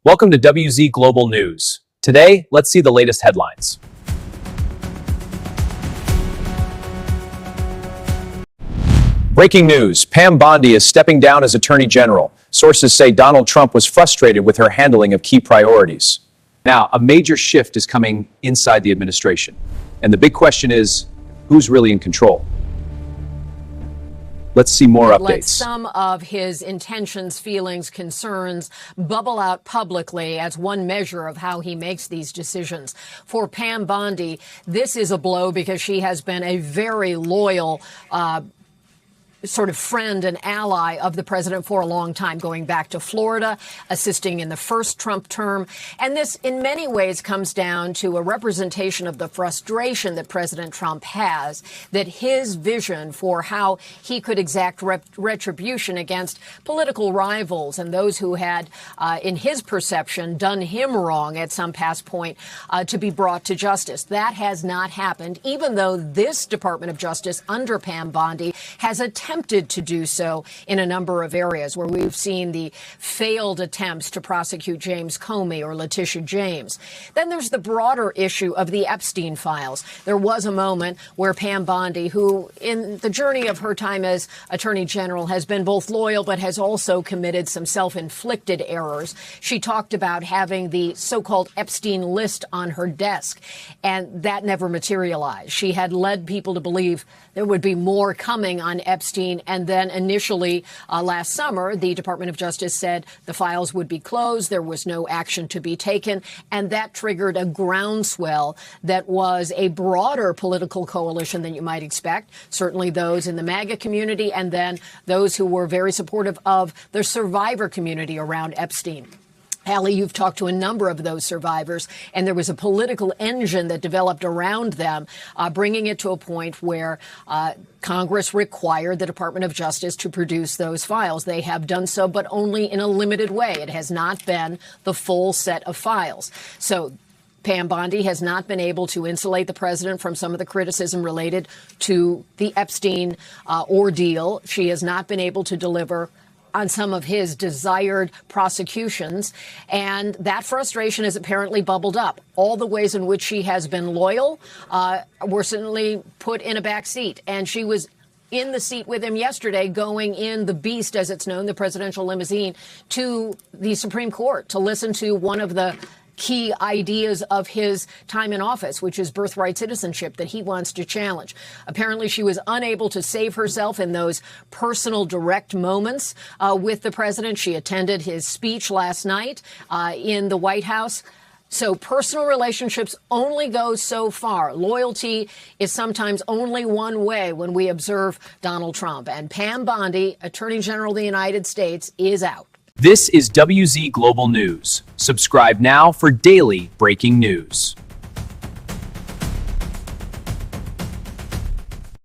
Welcome to WZ Global News. Today, let's see the latest headlines. Breaking news. Pam Bondi is stepping down as Attorney General. Sources say Donald Trump was frustrated with her handling of key priorities. Now, a major shift is coming inside the administration. And the big question is, who's really in control? Let's see more updates. Let some of his intentions, feelings, concerns bubble out publicly as one measure of how he makes these decisions. For Pam Bondi, this is a blow because she has been a very loyal sort of friend and ally of the president for a long time, going back to Florida, assisting in the first Trump term. And this, in many ways, comes down to a representation of the frustration that President Trump has, that his vision for how he could exact retribution against political rivals and those who had, in his perception, done him wrong at some past point, to be brought to justice. That has not happened, even though this Department of Justice under Pam Bondi has attempted to do so in a number of areas where we've seen the failed attempts to prosecute James Comey or Letitia James. Then there's the broader issue of the Epstein files. There was a moment where Pam Bondi, who in the journey of her time as Attorney General has been both loyal but has also committed some self-inflicted errors. She talked about having the so-called Epstein list on her desk, and that never materialized. She had led people to believe there would be more coming on Epstein. And then initially last summer, the Department of Justice said the files would be closed. There was no action to be taken. And that triggered a groundswell that was a broader political coalition than you might expect. Certainly those in the MAGA community and then those who were very supportive of the survivor community around Epstein. Hallie, you've talked to a number of those survivors, and there was a political engine that developed around them, bringing it to a point where Congress required the Department of Justice to produce those files. They have done so, but only in a limited way. It has not been the full set of files. So Pam Bondi has not been able to insulate the president from some of the criticism related to the Epstein ordeal. She has not been able to deliver on some of his desired prosecutions, and that frustration has apparently bubbled up. All the ways in which she has been loyal were certainly put in a back seat, and she was in the seat with him yesterday, going in the beast, as it's known, the presidential limousine, to the Supreme Court to listen to one of the key ideas of his time in office, which is birthright citizenship that he wants to challenge. Apparently, she was unable to save herself in those personal, direct moments with the president. She attended his speech last night in the White House. So personal relationships only go so far. Loyalty is sometimes only one way when we observe Donald Trump. And Pam Bondi, Attorney General of the United States, is out. This is WZ Global News. Subscribe now for daily breaking news.